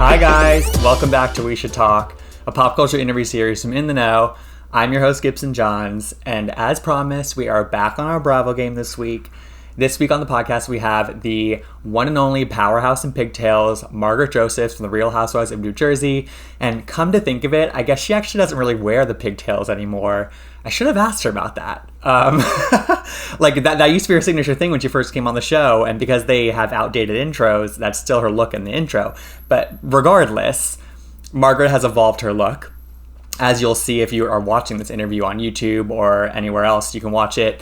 Hi guys, welcome back to We Should Talk, a pop culture interview series from In the Know. I'm your host Gibson Johns, and as promised, we are back on our Bravo game this week. This week on the podcast, we have the one and only powerhouse in pigtails, Margaret Josephs from the Real Housewives of New Jersey. And come to think of it, I guess she actually doesn't really wear the pigtails anymore. I should have asked her about that. Like that used to be her signature thing when she first came on the show. And because they have outdated intros, that's still her look in the intro. But regardless, Margaret has evolved her look. As you'll see if you are watching this interview on YouTube or anywhere else, you can watch it.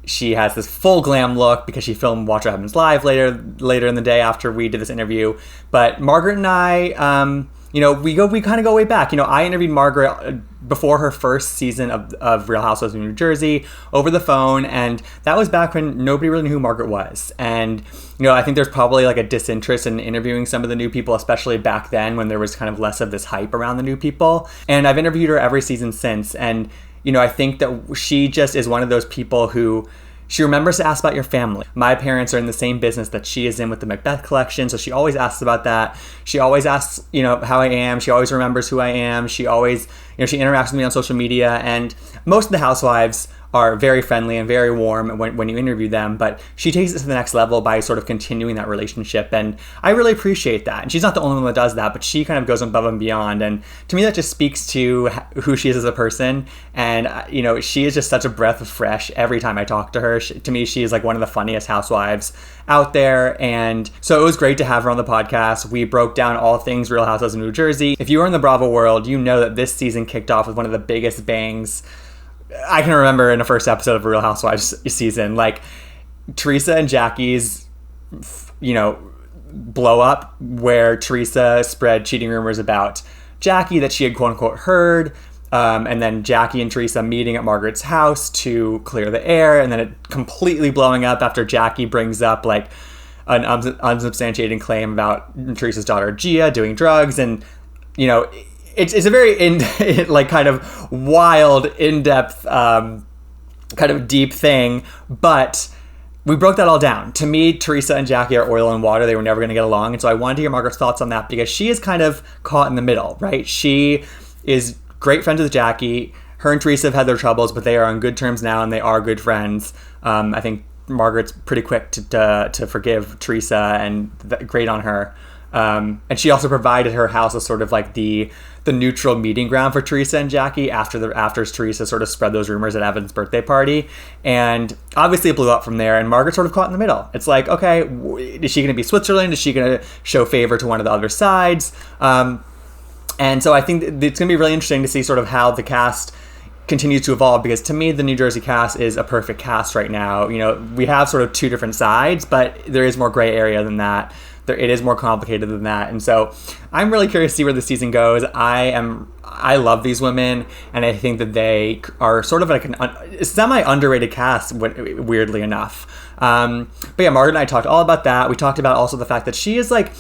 She has this full glam look because she filmed Watch What Happens Live later in the day after we did this interview. But Margaret and I, we kind of go way back. I interviewed Margaret before her first season of Real Housewives of New Jersey over the phone, and that was back when nobody really knew who Margaret was. And I think there's probably like a disinterest in interviewing some of the new people, especially back then when there was kind of less of this hype around the new people. And I've interviewed her every season since, and I think that she just is one of those people who she remembers to ask about your family. My parents are in the same business that she is in with the Macbeth collection, so she always asks about that. She always asks, how I am. She always remembers who I am. She always, she interacts with me on social media, and most of the housewives are very friendly and very warm when you interview them, but she takes it to the next level by sort of continuing that relationship, and I really appreciate that. And she's not the only one that does that, but she kind of goes above and beyond, and to me that just speaks to who she is as a person. And she is just such a breath of fresh every time I talk to her. To me, she is like one of the funniest housewives out there, and so it was great to have her on the podcast. We broke down all things Real Housewives of New Jersey. If you are in the Bravo world, you know that this season kicked off with one of the biggest bangs I can remember in the first episode of Real Housewives season. Like, Teresa and Jackies, blow up, where Teresa spread cheating rumors about Jackie that she had quote unquote heard, and then Jackie and Teresa meeting at Margaret's house to clear the air, and then it completely blowing up after Jackie brings up like an unsubstantiated claim about Teresa's daughter Gia doing drugs. And it's a very kind of wild, in-depth, kind of deep thing, but we broke that all down. To me, Teresa and Jackie are oil and water. They were never going to get along, and so I wanted to hear Margaret's thoughts on that because she is kind of caught in the middle, right? She is great friends with Jackie. Her and Teresa have had their troubles, but they are on good terms now, and they are good friends. I think Margaret's pretty quick to forgive Teresa, and great on her. And she also provided her house as sort of like the neutral meeting ground for Teresa and Jackie after Teresa sort of spread those rumors at Evan's birthday party. And obviously it blew up from there, and Margaret's sort of caught in the middle. It's like, okay, is she going to be Switzerland? Is she going to show favor to one of the other sides? And so I think it's going to be really interesting to see sort of how the cast continues to evolve, because to me the New Jersey cast is a perfect cast right now. We have sort of two different sides, but there is more gray area than that. It is more complicated than that, and so I'm really curious to see where the season goes. I love these women, and I think that they are sort of like a semi-underrated cast, weirdly enough. But yeah, Margaret and I talked all about that. We talked about also the fact that she is like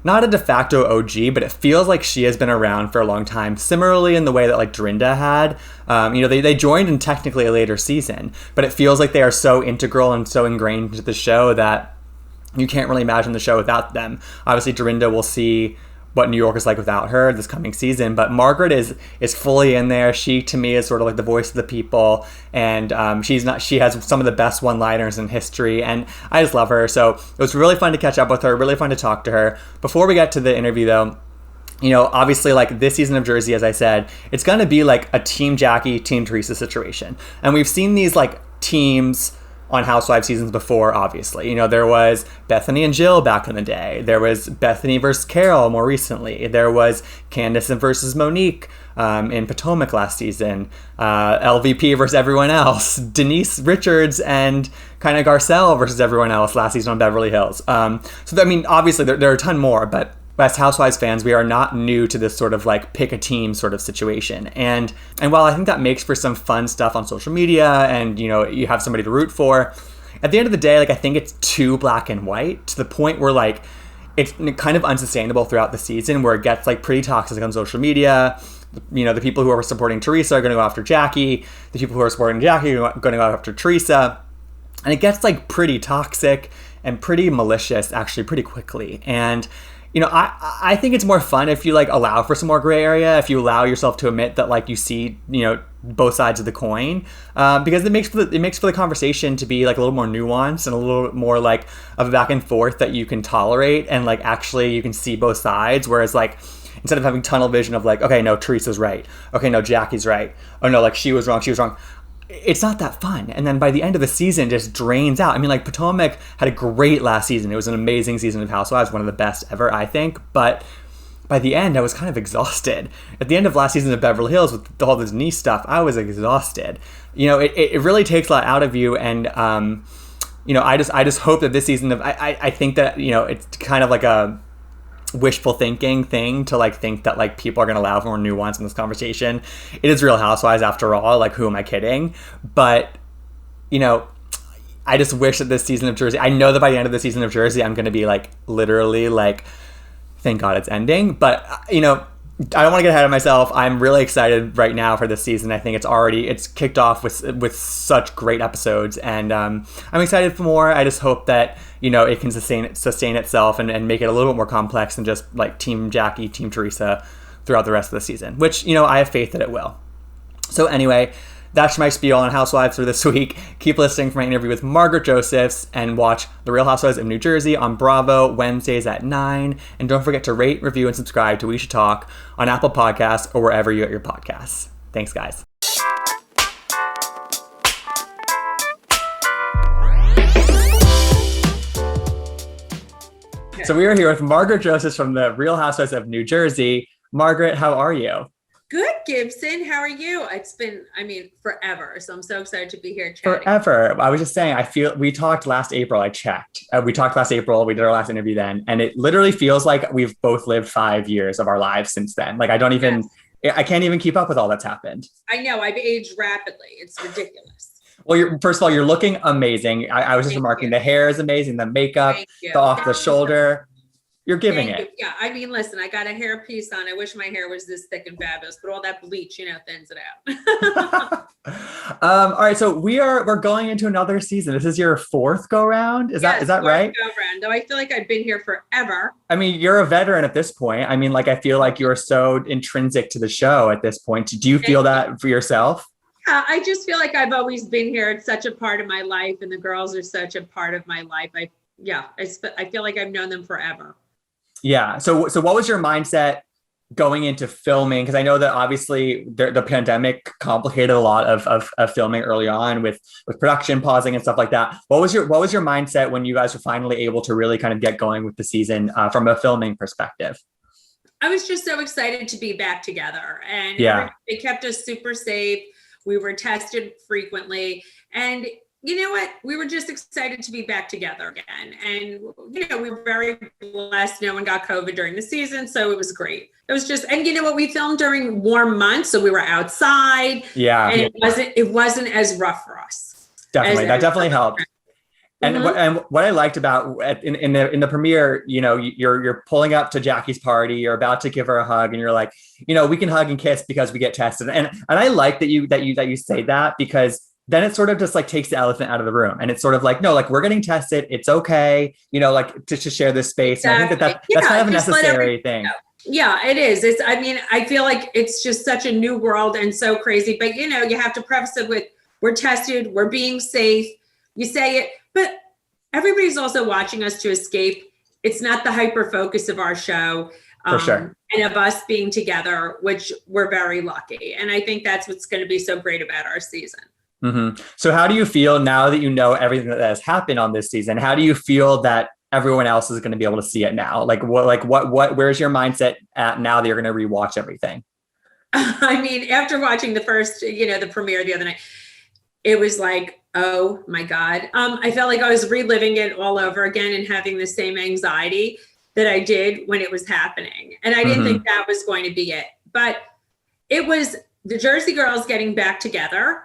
not a de facto OG, but it feels like she has been around for a long time, similarly in the way that like Dorinda had. They joined in technically a later season, but it feels like they are so integral and so ingrained into the show that you can't really imagine the show without them. Obviously, Dorinda will see what New York is like without her this coming season, but Margaret is fully in there. She, to me, is sort of like the voice of the people, and she has some of the best one-liners in history, and I just love her. So it was really fun to catch up with her, really fun to talk to her. Before we get to the interview, though, obviously, like, this season of Jersey, as I said, it's going to be like a Team Jackie, Team Teresa situation. And we've seen these like teams on Housewives seasons before, obviously. There was Bethany and Jill back in the day. There was Bethany versus Carol more recently. There was Candace versus Monique in Potomac last season. LVP versus everyone else. Denise Richards and kind of Garcelle versus everyone else last season on Beverly Hills. Obviously there are a ton more, but as Housewives fans, we are not new to this sort of like pick a team sort of situation. And while I think that makes for some fun stuff on social media and, you have somebody to root for, at the end of the day, like, I think it's too black and white to the point where like it's kind of unsustainable throughout the season, where it gets like pretty toxic on social media. The people who are supporting Teresa are going to go after Jackie. The people who are supporting Jackie are going to go after Teresa. And it gets like pretty toxic and pretty malicious actually pretty quickly. And I think it's more fun if you like allow for some more gray area, if you allow yourself to admit that like you see, both sides of the coin, because it makes for the conversation to be like a little more nuanced and a little more like of a back and forth that you can tolerate, and like actually you can see both sides. Whereas like instead of having tunnel vision of like, okay, no, Teresa's right, okay, no, Jackie's right, oh no, like she was wrong, it's not that fun. And then by the end of the season, it just drains out. I mean, like Potomac had a great last season. It was an amazing season of Housewives, one of the best ever, I think. But by the end, I was kind of exhausted. At the end of last season of Beverly Hills, with all this knee stuff, I was exhausted. It really takes a lot out of you. And, I just hope that this season I think that, it's kind of like a wishful thinking thing to like think that like people are going to allow for more nuance in this conversation. It is Real Housewives after all. Like, who am I kidding? But, I just wish that this season of Jersey, I know that by the end of the season of Jersey, I'm going to be like literally like, thank God it's ending. But, I don't want to get ahead of myself. I'm really excited right now for this season. I think it's kicked off with such great episodes, and I'm excited for more. I just hope that it can sustain itself and make it a little bit more complex than just like Team Jackie, Team Teresa throughout the rest of the season, which I have faith that it will. So anyway, that's my spiel on Housewives for this week. Keep listening for my interview with Margaret Josephs, and watch The Real Housewives of New Jersey on Bravo Wednesdays at 9. And don't forget to rate, review, and subscribe to We Should Talk on Apple Podcasts or wherever you get your podcasts. Thanks, guys. So we are here with Margaret Josephs from The Real Housewives of New Jersey. Margaret, how are you? Good, Gibson. How are you? It's been, forever. So I'm so excited to be here chatting. Forever. I was just saying, we talked last April. I checked. We talked last April. We did our last interview then. And it literally feels like we've both lived 5 years of our lives since then. Like, I can't even keep up with all that's happened. I know. I've aged rapidly. It's ridiculous. Well, first of all, you're looking amazing. I was just remarking, the hair is amazing. The makeup, the off the shoulder. You're giving it. Yeah, listen, I got a hair piece on. I wish my hair was this thick and fabulous, but all that bleach, thins it out. All right, so we're going into another season. This is your fourth go round. Is that right? Go round. Though I feel like I've been here forever. I mean, you're a veteran at this point. I mean, like, I feel like you're so intrinsic to the show at this point. Do you feel that for yourself? Yeah, I just feel like I've always been here. It's such a part of my life, and the girls are such a part of my life. I feel like I've known them forever. Yeah. So what was your mindset going into filming? Because I know that obviously the pandemic complicated a lot of filming early on with production pausing and stuff like that. What was your mindset when you guys were finally able to really kind of get going with the season from a filming perspective? I was just so excited to be back together, and it kept us super safe. We were tested frequently, and you know what? We were just excited to be back together again. And, we were very blessed. No one got COVID during the season. So it was great. It was just, and you know what? We filmed during warm months. So we were outside. Yeah. And it wasn't as rough for us. Definitely. That definitely helped. And what I liked about in the premiere, you're pulling up to Jackie's party, you're about to give her a hug, and you're like, we can hug and kiss because we get tested. And I like that you say that, because then it sort of just like takes the elephant out of the room, and it's sort of like, no, like, we're getting tested. It's okay. like to share this space. Exactly. And I think that's kind of a necessary thing. Yeah, it is. I feel like it's just such a new world and so crazy, but you have to preface it with, we're tested, we're being safe. You say it, but everybody's also watching us to escape. It's not the hyper focus of our show. For sure. And of us being together, which we're very lucky. And I think that's what's going to be so great about our season. Mm-hmm. So how do you feel now that you know everything that has happened on this season? How do you feel that everyone else is going to be able to see it now? Where's your mindset at now that you're going to rewatch everything? After watching the first, the premiere the other night, it was like, oh my God. I felt like I was reliving it all over again and having the same anxiety that I did when it was happening. And I didn't think that was going to be it, but it was the Jersey girls getting back together.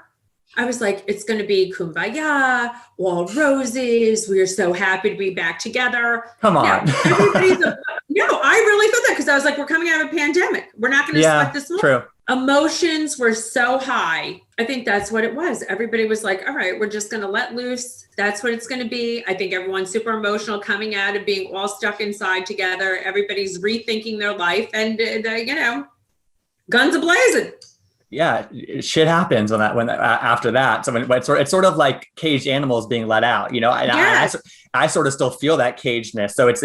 I was like, it's going to be kumbaya, all roses. We are so happy to be back together. Come on. No, I really thought that, because I was like, we're coming out of a pandemic. We're not going to sweat this more. True. emotions were so high. I think that's what it was. Everybody was like, all right, we're just going to let loose. That's what it's going to be. I think everyone's super emotional coming out of being all stuck inside together. Everybody's rethinking their life and, guns a-blazing. Yeah, shit happens after that. So when it's sort of like caged animals being let out, and I sort of still feel that cagedness. So it's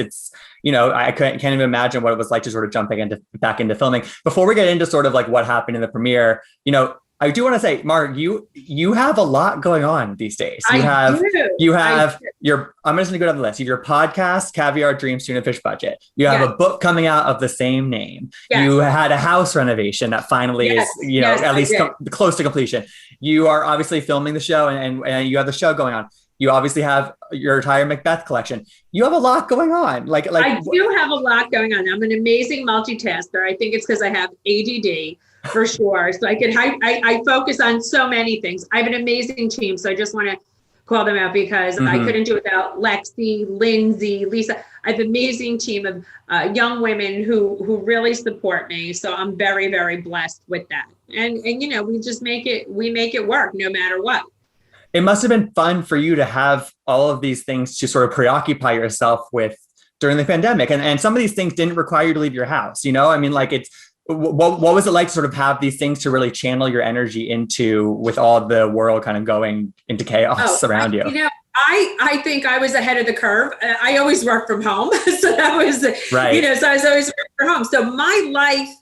I can't even imagine what it was like to sort of jumping back into filming. Before we get into sort of like what happened in the premiere, I do want to say, Mark, you have a lot going on these days. I'm just going to go down the list. You have your podcast, Caviar Dreams, Tuna Fish Budget. You have a book coming out of the same name. Yes. You had a house renovation that finally is, at least close to completion. You are obviously filming the show and you have the show going on. You obviously have your entire Macbeth collection. You have a lot going on. Like I do have a lot going on. I'm an amazing multitasker. I think it's because I have ADD. For sure. So I focus on so many things. I have an amazing team. So I just want to call them out because I couldn't do it without Lexi, Lindsay, Lisa. I have an amazing team of young women who really support me. So I'm very, very blessed with that. And we just make it work no matter what. It must have been fun for you to have all of these things to sort of preoccupy yourself with during the pandemic. And some of these things didn't require you to leave your house. What was it like to sort of have these things to really channel your energy into with all the world kind of going into chaos around you? I think I was ahead of the curve. I always work from home. So that was, right. So I was always working from home. So my life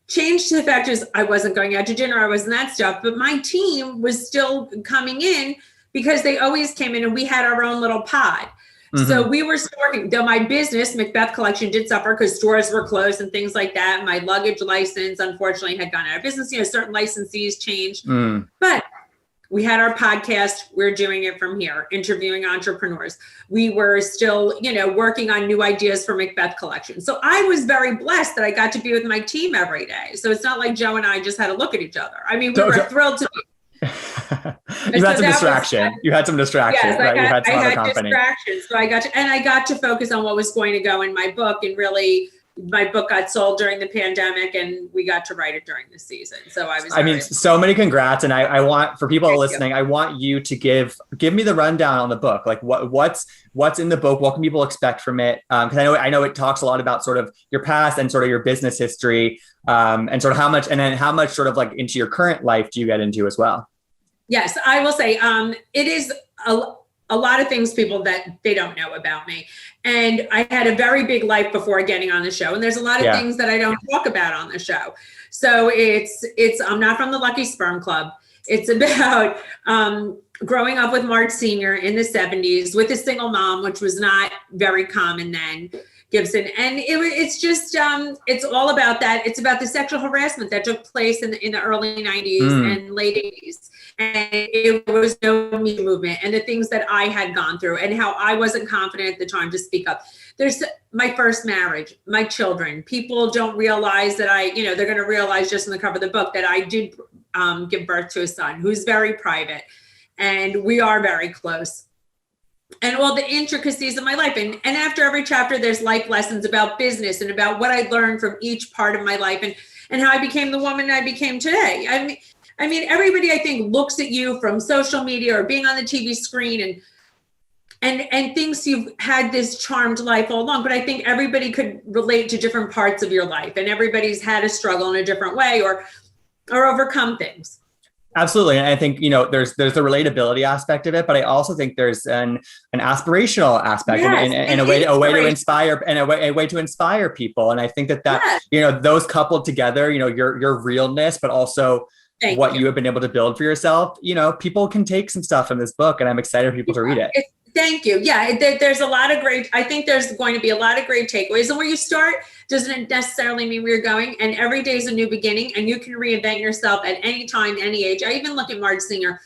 changed to the fact is I wasn't going out to dinner. I wasn't that stuff, but my team was still coming in because they always came in and we had our own little pod. So we were working, though my business, Macbeth Collection, did suffer because stores were closed and things like that. My luggage license, unfortunately, had gone out of business. Certain licensees changed. But we had our podcast. We're doing it from here, interviewing entrepreneurs. We were still, working on new ideas for Macbeth Collection. So I was very blessed that I got to be with my team every day. So it's not like Joe and I just had to look at each other. I mean, we were thrilled to be. You had some distraction. You had some distraction, yes, right? You had some other company. Distractions. So I got to focus on what was going to go in my book, and really my book got sold during the pandemic and we got to write it during the season. So so many congrats. And I want, for people listening, I want you to give me the rundown on the book. Like what's in the book? What can people expect from it? Cause I know it talks a lot about sort of your past and sort of your business history, and sort of how much sort of like into your current life do you get into as well? Yes, I will say, it is a lot of things people that they don't know about me. And I had a very big life before getting on the show. And there's a lot of things that I don't talk about on the show. So I'm not from the Lucky Sperm Club. It's about growing up with Marge Sr. in the 70s with a single mom, which was not very common then, Gibson. And it's just, it's all about that. It's about the sexual harassment that took place in the early 90s and late 80s. And it was no Me Too movement and the things that I had gone through and how I wasn't confident at the time to speak up. There's my first marriage, my children. People don't realize that they're going to realize just in the cover of the book that I did give birth to a son who's very private and we are very close. And all the intricacies of my life. And after every chapter, there's life lessons about business and about what I learned from each part of my life and how I became the woman I became today. I mean, everybody I think looks at you from social media or being on the TV screen and thinks you've had this charmed life all along. But I think everybody could relate to different parts of your life and everybody's had a struggle in a different way or overcome things. Absolutely. And I think, there's the relatability aspect of it, but I also think there's an aspirational aspect and a way to inspire and a way to inspire people. And I think that those coupled together, your realness, but also what you have been able to build for yourself, people can take some stuff from this book and I'm excited for people to read it. Thank you. Yeah, there's a lot of I think there's going to be a lot of great takeaways. And where you start doesn't necessarily mean where you're going. And every day is a new beginning and you can reinvent yourself at any time, any age. I even look at Marge Singer,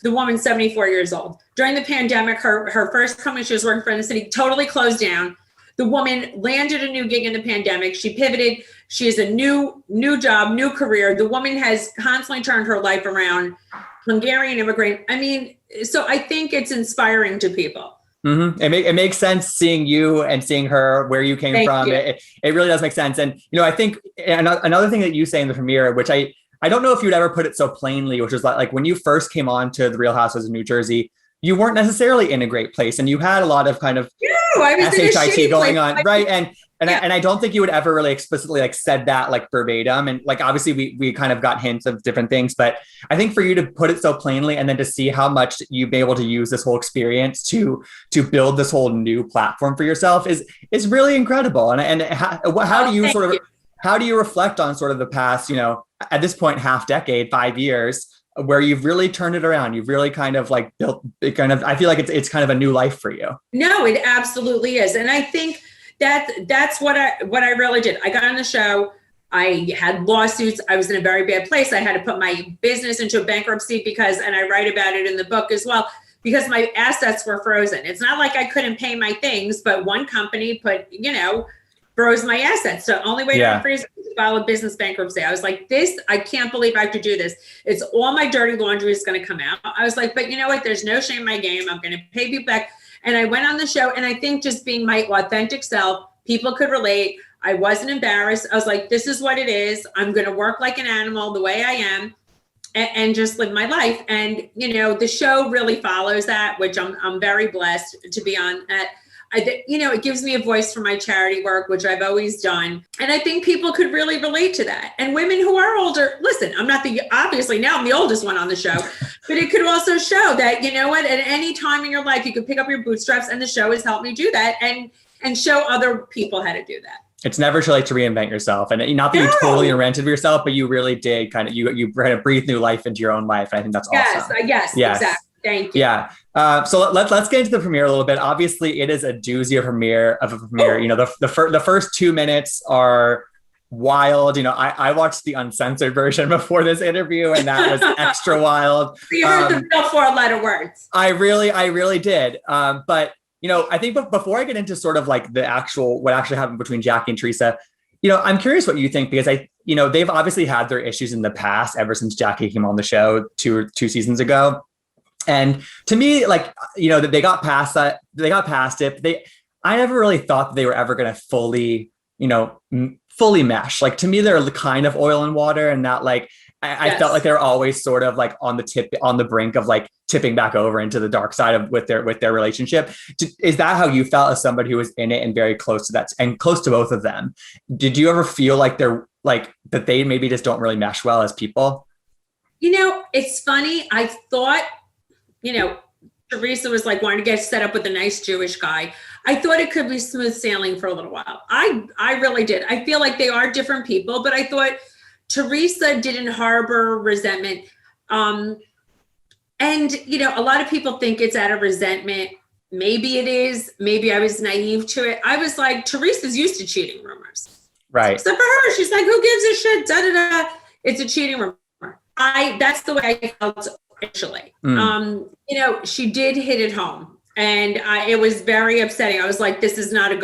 the woman 74 years old. During the pandemic, her first company she was working for in the city totally closed down. The woman landed a new gig in the pandemic. She pivoted. She has a new job, new career. The woman has constantly turned her life around. Hungarian immigrant. I mean, so I think it's inspiring to people. Mm-hmm. It makes sense seeing you and seeing her, where you came from. It really does make sense. And, I think another thing that you say in the premiere, which I I don't know if you'd ever put it so plainly, which was like when you first came on to the Real Housewives of New Jersey, you weren't necessarily in a great place, and you had a lot of kind of I was SHIT going on, right? And Yeah. I don't think you would ever really explicitly like said that like verbatim. And like, obviously we kind of got hints of different things, but I think for you to put it so plainly and then to see how much you've been able to use this whole experience to build this whole new platform for yourself is really incredible. And how do you sort of, how do you reflect on sort of the past, you know, at this point, half decade, 5 years, where you've really turned it around? You've really kind of like built it kind of, I feel like it's kind of a new life for you. No, it absolutely is. And I think that's what I really did. I got on the show. I had lawsuits. I was in a very bad place. I had to put my business into a bankruptcy because, and I write about it in the book as well, because my assets were frozen. It's not like I couldn't pay my things, but one company froze my assets. So only way to freeze was to file a business bankruptcy. I was like, I can't believe I have to do this. It's all my dirty laundry is going to come out. I was like, but you know what? There's no shame in my game. I'm going to pay you back. And I went on the show, and I think just being my authentic self, people could relate. I wasn't embarrassed. I was like, this is what it is. I'm going to work like an animal the way I am and just live my life. And, you know, the show really follows that, which I'm very blessed to be on. It gives me a voice for my charity work, which I've always done. And I think people could really relate to that. And women who are older, listen, obviously now I'm the oldest one on the show, but it could also show that, you know what, at any time in your life, you could pick up your bootstraps, and the show has helped me do that and show other people how to do that. It's never too late to reinvent yourself. And not that you totally invented yourself, but you really did kind of, you kind of breathe new life into your own life. And I think that's awesome. Yes, exactly. Thank you. Yeah. So let's get into the premiere a little bit. Obviously, it is a doozy of a premiere. Oh. You know, the first 2 minutes are wild. You know, I watched the uncensored version before this interview, and that was extra wild. So you heard the real 4-letter words. I really did. But you know, I think before I get into sort of like what actually happened between Jackie and Teresa, you know, I'm curious what you think, because they've obviously had their issues in the past ever since Jackie came on the show two seasons ago. And to me, like, you know, that they got past that, they got past it. I never really thought that they were ever going to fully mesh. Like, to me, they're kind of oil and water, and not like, I felt like they're always sort of like on the brink of like tipping back over into the dark side with their relationship. Is that how you felt as somebody who was in it and very close to that and close to both of them? Did you ever feel like they're like that they maybe just don't really mesh well as people? You know, it's funny. I thought, you know, Teresa was like wanting to get set up with a nice Jewish guy. I thought it could be smooth sailing for a little while. I really did. I feel like they are different people, but I thought Teresa didn't harbor resentment. And, you know, a lot of people think it's out of resentment. Maybe it is. Maybe I was naive to it. I was like, Teresa's used to cheating rumors. Right. Except for her. She's like, who gives a shit? Da, da, da. It's a cheating rumor. That's the way I felt initially. You know, she did hit it home. And it was very upsetting. I was like, it's not a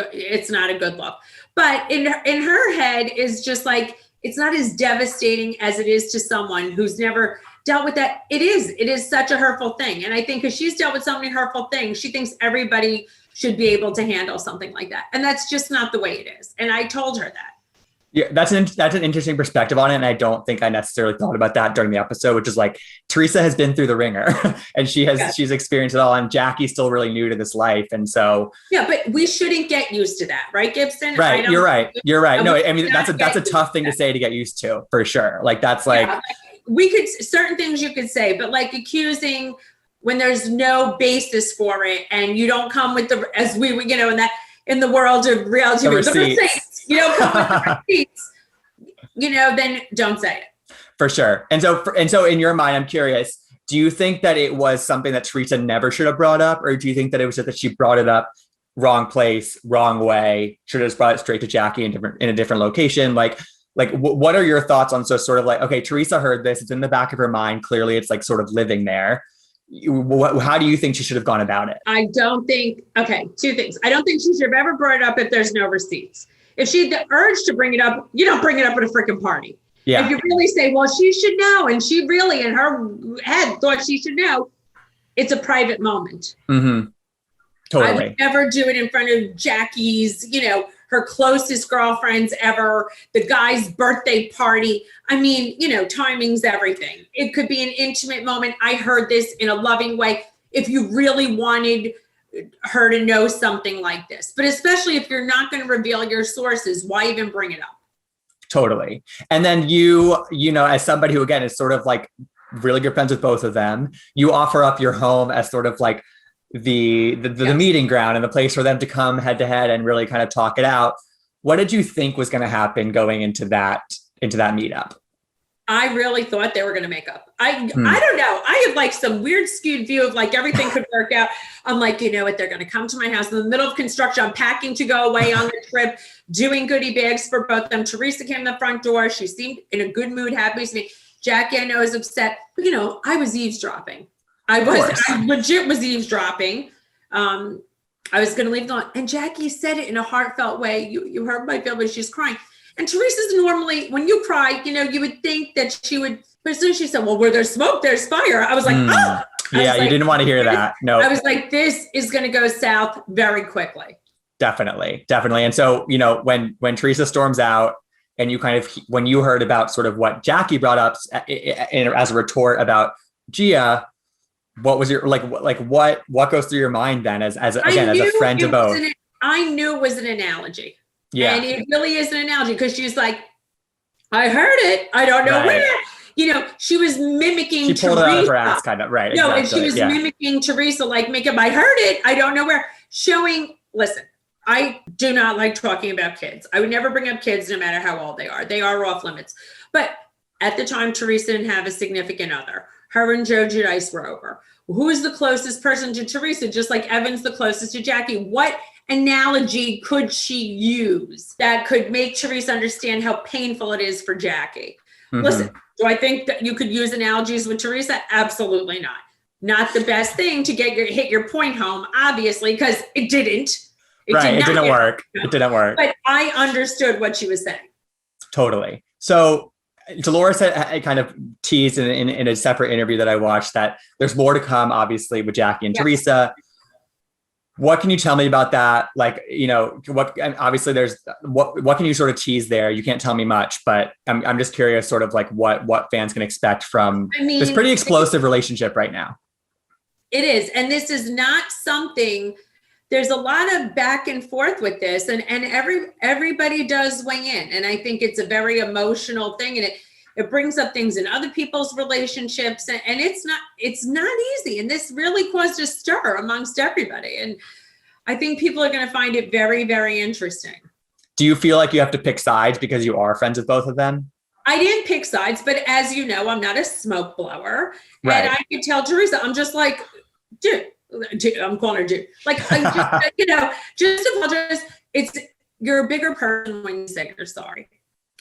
good look. But in her head is just like, it's not as devastating as it is to someone who's never dealt with that. It is such a hurtful thing. And I think because she's dealt with so many hurtful things, she thinks everybody should be able to handle something like that. And that's just not the way it is. And I told her that. Yeah, that's an interesting perspective on it. And I don't think I necessarily thought about that during the episode, which is like, Teresa has been through the ringer and she's experienced it all. And Jackie's still really new to this life. And so. Yeah, but we shouldn't get used to that. Right, Gibson? Right. You're right. No, I mean, that's a tough thing to say to get used to, for sure. Like, that's like. Yeah, certain things you could say, but like accusing when there's no basis for it and you don't come with in the world of reality, the receipts. You don't come with the receipts, then don't say it. For sure. And so in your mind, I'm curious, do you think that it was something that Teresa never should have brought up? Or do you think that it was just that she brought it up wrong place, wrong way, should have just brought it straight to Jackie in a different location? Like what are your thoughts on, so sort of like, okay, Teresa heard this, it's in the back of her mind. Clearly it's like sort of living there. How do you think she should have gone about it? Two things. I don't think she should have ever brought it up if there's no receipts. If she had the urge to bring it up, you don't bring it up at a freaking party. Yeah. If you really say, well, she should know, and she really in her head thought she should know, it's a private moment. Mm-hmm. I Totally. would never do it in front of Jackie's, her closest girlfriends ever, the guy's birthday party. I mean, timing's everything. It could be an intimate moment. I heard this in a loving way. If you really wanted her to know something like this, but especially if you're not going to reveal your sources, why even bring it up? Totally. And then you know, as somebody who, again, is sort of like really good friends with both of them, you offer up your home as sort of like the meeting ground and the place for them to come head to head and really kind of talk it out. What did you think was going to happen going into that meetup? I really thought they were going to make up. I don't know. I have like some weird skewed view of like everything could work out. I'm like, you know what? They're going to come to my house in the middle of construction. I'm packing to go away on the trip, doing goodie bags for both of them. Teresa came to the front door. She seemed in a good mood, happy to me. Jackie, I know, is upset. But, I was eavesdropping. I legit was eavesdropping. I was going to leave it on. And Jackie said it in a heartfelt way. You heard my feel, but she's crying. And Teresa's normally, when you cry, you would think that she would, but as soon as she said, well, where there's smoke, there's fire. I was like, oh. Yeah, you didn't want to hear that. No. I was like, this is going to go south very quickly. Definitely. And so, when Teresa storms out and you when you heard about sort of what Jackie brought up as a retort about Gia, what was your, what goes through your mind then as a friend to both? I knew it was an analogy. Yeah. And it really is an analogy because she's like, I heard it. I don't know where. She was mimicking Teresa. She pulled it out of her ass, kind of, right. No, exactly. And she was mimicking Teresa, like, I heard it. I don't know where. Listen, I do not like talking about kids. I would never bring up kids no matter how old they are. They are off limits. But at the time, Teresa didn't have a significant other. Her and Joe Giudice were over. Who is the closest person to Teresa? Just like Evan's the closest to Jackie. What analogy could she use that could make Teresa understand how painful it is for Jackie? Mm-hmm. Listen, do I think that you could use analogies with Teresa? Absolutely not. Not the best thing to hit your point home, obviously, because it didn't. It didn't work. It didn't work. But I understood what she was saying. Totally. So Dolores had kind of teased in a separate interview that I watched that there's more to come, obviously, with Jackie and Teresa. What can you tell me about that? Obviously there's what can you sort of tease there? You can't tell me much, but I'm just curious sort of like what fans can expect from this pretty explosive relationship right now. It is. And this is not something, there's a lot of back and forth with this and everybody does weigh in. And I think it's a very emotional thing. And it brings up things in other people's relationships and it's not easy. And this really caused a stir amongst everybody. And I think people are going to find it very, very interesting. Do you feel like you have to pick sides because you are friends with both of them? I didn't pick sides, but as you know, I'm not a smoke blower. Right. And I could tell Teresa, I'm just like, dude, I'm calling her dude. Like, I just apologize. You're a bigger person when you say you're sorry.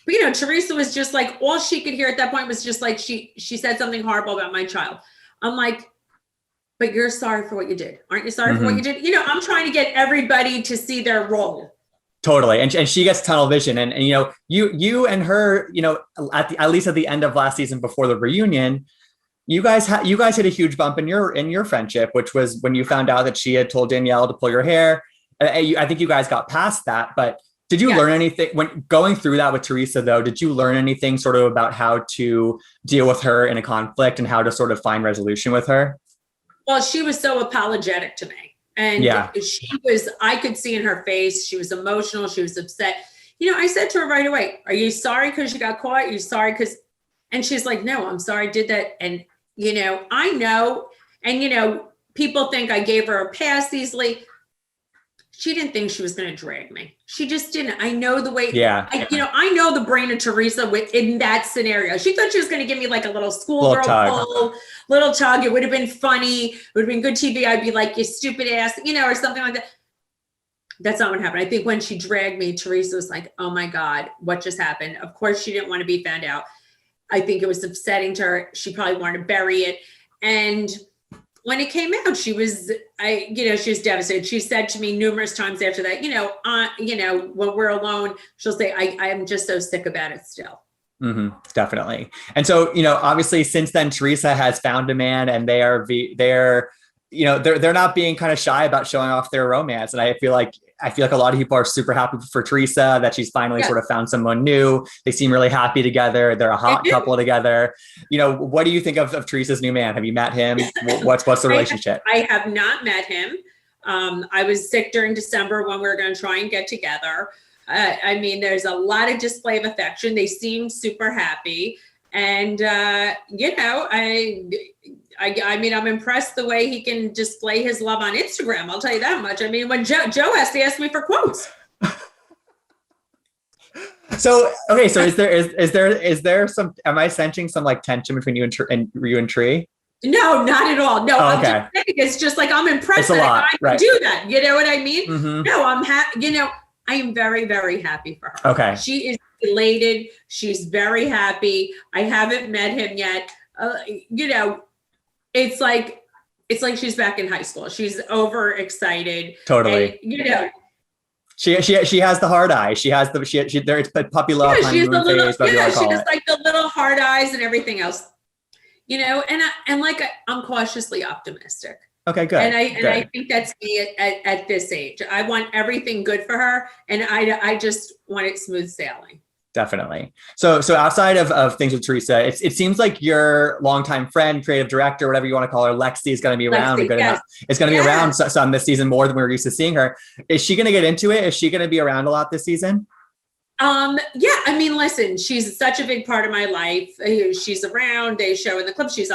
But, Teresa was just like, all she could hear at that point was just like, she said something horrible about my child. I'm like, but you're sorry for what you did. Aren't you sorry for what you did? I'm trying to get everybody to see their role. Totally. And she gets tunnel vision. And you and her, at least at the end of last season before the reunion, you guys hit a huge bump in your friendship, which was when you found out that she had told Danielle to pull your hair. I think you guys got past that, but did you learn anything when going through that with Teresa though? Did you learn anything sort of about how to deal with her in a conflict and how to sort of find resolution with her? Well, she was so apologetic to me. And I could see in her face, she was emotional. She was upset. I said to her right away, are you sorry because you got caught? Are you sorry because, and she's like, no, I'm sorry I did that. And, I know, and, people think I gave her a pass easily. She didn't think she was going to drag me. She just didn't. I know the way, I know the brain of Teresa in that scenario. She thought she was going to give me like a little schoolgirl pull, little tug. It would have been funny. It would have been good TV. I'd be like, you stupid ass, or something like that. That's not what happened. I think when she dragged me, Teresa was like, oh my God, what just happened? Of course, she didn't want to be found out. I think it was upsetting to her. She probably wanted to bury it. And when it came out, she was devastated. She said to me numerous times after that, when we're alone, she'll say, I am just so sick about it still. Mm-hmm, definitely. And so, obviously since then, Teresa has found a man and they're they're not being kind of shy about showing off their romance. And I feel like a lot of people are super happy for Teresa that she's finally sort of found someone new. They seem really happy together. They're a hot couple together. What do you think of Teresa's new man? Have you met him? What's the relationship? I have not met him. I was sick during December when we were going to try and get together. I mean, there's a lot of display of affection. They seem super happy. And, I mean, I'm impressed the way he can display his love on Instagram. I'll tell you that much. I mean, when Joe has to ask me for quotes. So is there some, am I sensing some like tension between you and Tree? No, not at all. No, I'm just saying, it's just like, I'm impressed that I can do that. You know what I mean? Mm-hmm. No, I am very, very happy for her. Okay. She is elated. She's very happy. I haven't met him yet. It's like she's back in high school. She's overexcited. Totally. And, she has the hard eye. She has it's puppy love. Yeah, she's the little, she has like the little hard eyes and everything else. I'm cautiously optimistic. Okay, good. And I think that's me at this age. I want everything good for her, and I just want it smooth sailing. Definitely. So outside of things with Teresa, it seems like your longtime friend, creative director, whatever you want to call her, Lexi, is going to be around. It's going to be around some this season more than we were used to seeing her. Is she going to get into it? Is she going to be around a lot this season? Yeah, I mean, listen, she's such a big part of my life. She's around. They show in the clip. She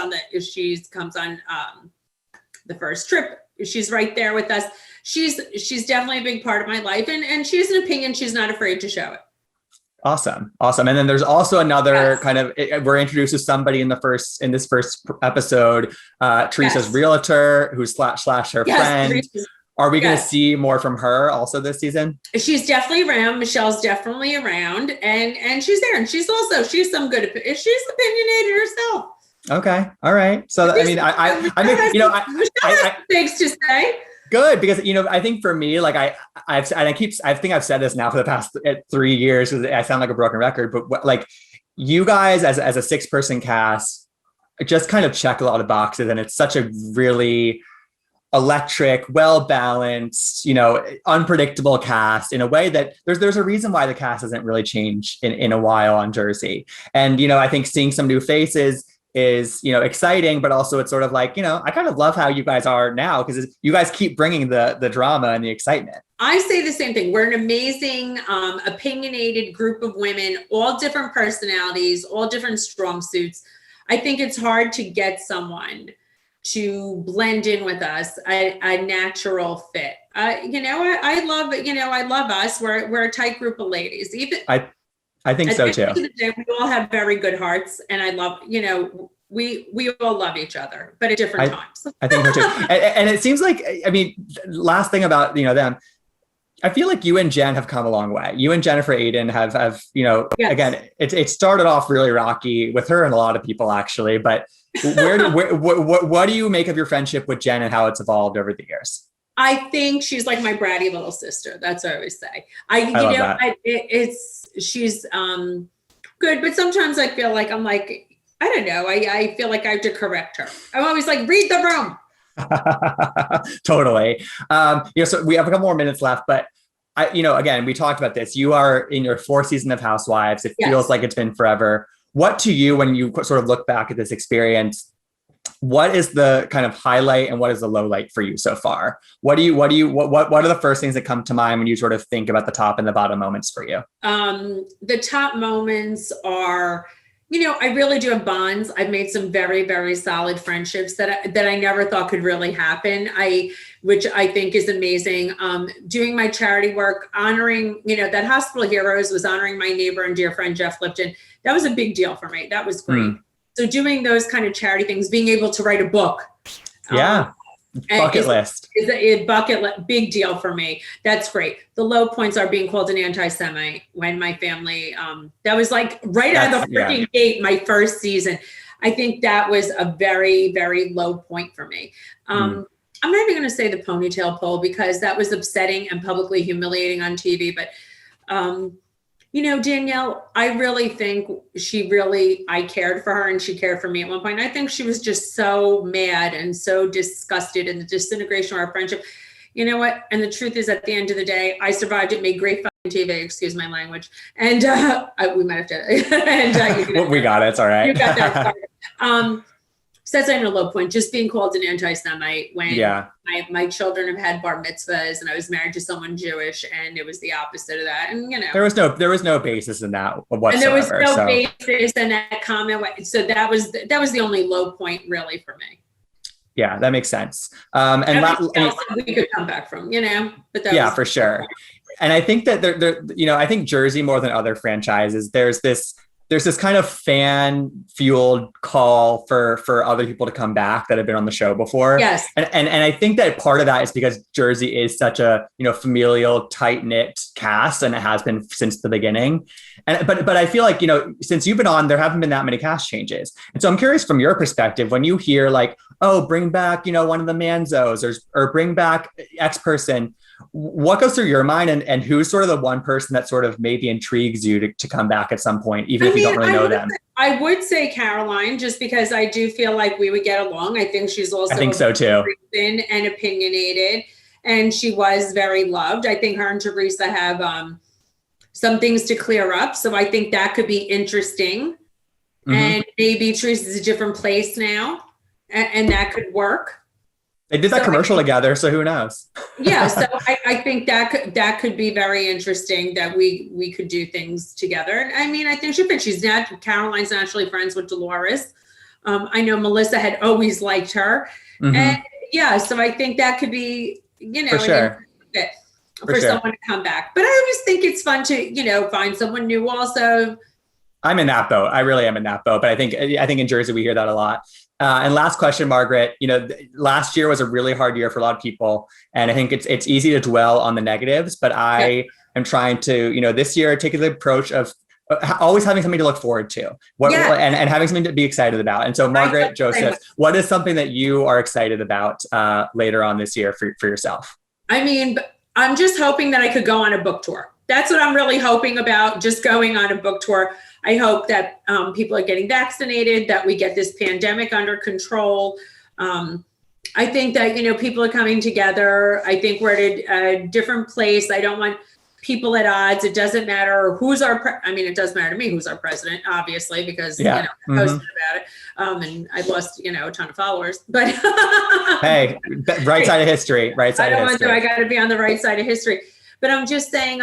comes on the first trip. She's right there with us. She's definitely a big part of my life, and she has an opinion. She's not afraid to show it. Awesome. And then there's also another kind of, we're introduced to somebody in this first episode, Teresa's realtor, who's slash her friend. Are we going to see more from her also this season? She's definitely around. Michelle's definitely around, and she's there, and she's some good. She's opinionated herself. Okay. All right. So I mean, I have things to say. Good, because I think for me, like I think I've said this now for the past 3 years, because I sound like a broken record, but like you guys as a 6-person cast just kind of check a lot of boxes, and it's such a really electric, well-balanced, unpredictable cast in a way that there's a reason why the cast hasn't really changed in a while on Jersey. And I think seeing some new faces is exciting, but also it's sort of like I kind of love how you guys are now, because you guys keep bringing the drama and the excitement. I say the same thing. We're an amazing opinionated group of women, all different personalities, all different strong suits. I think it's hard to get someone to blend in with us, a natural fit. I love us. We're a tight group of ladies. I think so too. We all have very good hearts, and I love, we all love each other, but at different times. I think so too. And it seems like, I mean, last thing about, them, I feel like you and Jen have come a long way. You and Jennifer Aiden have again, it started off really rocky with her and a lot of people actually, but what do you make of your friendship with Jen and how it's evolved over the years? I think she's like my bratty little sister. That's what I always say. She's good, but sometimes I feel like I'm like, I don't know. I feel like I have to correct her. I'm always like, read the room. Totally. So we have a couple more minutes left, but again, we talked about this. You are in your 4th season of Housewives. It feels like it's been forever. What to you, when you sort of look back at this experience, what is the kind of highlight and what is the low light for you so far? What are the first things that come to mind when you sort of think about the top and the bottom moments for you? The top moments are, I really do have bonds. I've made some very, very solid friendships that I never thought could really happen. Which I think is amazing. Doing my charity work, honoring, that Hospital Heroes was honoring my neighbor and dear friend, Jeff Lipton. That was a big deal for me. That was great. So doing those kind of charity things, being able to write a book. Bucket list. Is a big deal for me. That's great. The low points are being called an anti-Semite when my family, that was like right out of the freaking gate, my first season. I think that was a very, very low point for me. I'm not even going to say the ponytail poll because that was upsetting and publicly humiliating on TV, but Danielle, I really think I cared for her and she cared for me at one point. I think she was just so mad and so disgusted in the disintegration of our friendship. You know what? And the truth is, at the end of the day, I survived it, made great fucking TV, excuse my language. And we might have to, and we got it. It's all right. You got that. So that's in a low point, just being called an anti-Semite when my children have had bar mitzvahs and I was married to someone Jewish, and it was the opposite of that. And there was no basis in that whatsoever. And there was no basis in that comment. So that was the only low point really for me. Yeah, that makes sense. We could come back from, but that for sure. And I think that I think Jersey, more than other franchises, there's this kind of fan fueled call for other people to come back that have been on the show before. Yes. And I think that part of that is because Jersey is such a, familial, tight knit cast, and it has been since the beginning. But I feel like, since you've been on, there haven't been that many cast changes. And so I'm curious from your perspective, when you hear like, oh, bring back, one of the Manzos or bring back X person, what goes through your mind, and who's sort of the one person that sort of maybe intrigues you to come back at some point, even if you don't really know them? I would say Caroline, just because I do feel like we would get along. I think she's also so too. And opinionated, and she was very loved. I think her and Teresa have some things to clear up. So I think that could be interesting. Mm-hmm. And maybe Teresa's a different place now, and that could work. They did that commercial together, so who knows? Yeah, so I think that could be very interesting, that we could do things together. I mean, I think Caroline's naturally friends with Dolores. I know Melissa had always liked her. Mm-hmm. And so I think that could be, for sure. For someone to come back. But I always think it's fun to, find someone new also. I'm in that boat. I really am in that boat. But I think in Jersey, we hear that a lot. And last question, Margaret, last year was a really hard year for a lot of people. And I think it's easy to dwell on the negatives, but I am trying to, this year take the approach of always having something to look forward to and having something to be excited about. And so Margaret, Joseph, what is something that you are excited about later on this year for yourself? I mean, I'm just hoping that I could go on a book tour. That's what I'm really hoping about, just going on a book tour. I hope that people are getting vaccinated, that we get this pandemic under control. I think that, people are coming together. I think we're at a different place. I don't want people at odds. It doesn't matter who's it does matter to me who's our president, obviously, because, I posted about it. And I lost, a ton of followers, but hey, right side of history, right side of history. I got to be on the right side of history. But I'm just saying,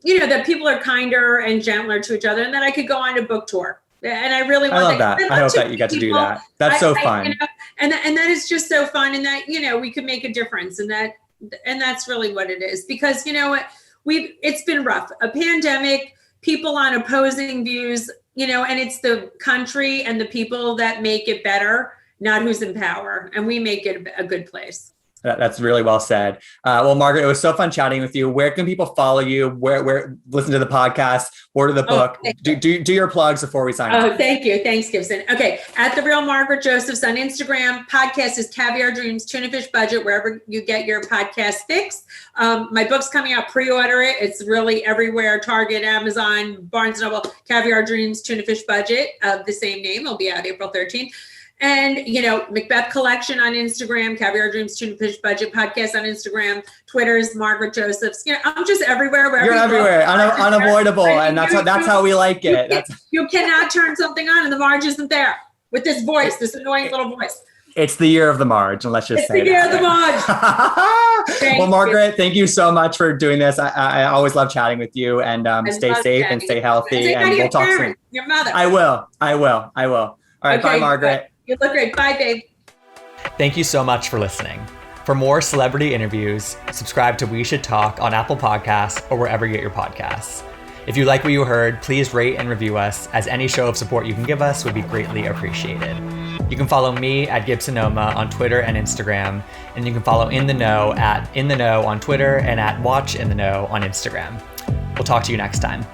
that people are kinder and gentler to each other, and that I could go on a book tour. And I really want love that. I hope that you get to do that. That's so fun. And that is just so fun. And that, we could make a difference. And that's really what it is. Because it's been rough. A pandemic, people on opposing views, and it's the country and the people that make it better, not who's in power. And we make it a good place. That's really well said. Well, Margaret, it was so fun chatting with you. Where can people follow you? Where listen to the podcast, order the book? Do your plugs before we sign off. Oh, thank you. Thanks, Gibson. Okay. At The Real Margaret Josephs on Instagram. Podcast is Caviar Dreams, Tuna Fish Budget, wherever you get your podcast fix. My book's coming out. Pre-order it. It's really everywhere. Target, Amazon, Barnes & Noble. Caviar Dreams, Tuna Fish Budget of the same name. It'll be out April 13th. And, Macbeth Collection on Instagram, Caviar Dreams, Tuna Fish Budget podcast on Instagram, Twitter's Margaret Josephs. I'm just anywhere. You're everywhere, unavoidable. And that's how we like it. You cannot turn something on and the Marge isn't there with this voice, this annoying little voice. It's the year of the Marge, and let's just say it's the year of the Marge. Well, Margaret, thank you so much for doing this. I always love chatting with you, and stay safe and stay healthy. And we'll talk soon. Your mother. I will. All right, bye, Margaret. You look great. Bye, babe. Thank you so much for listening. For more celebrity interviews, subscribe to We Should Talk on Apple Podcasts or wherever you get your podcasts. If you like what you heard, please rate and review us, as any show of support you can give us would be greatly appreciated. You can follow me at Gibsonoma on Twitter and Instagram, and you can follow In The Know at In The Know on Twitter and at Watch In The Know on Instagram. We'll talk to you next time.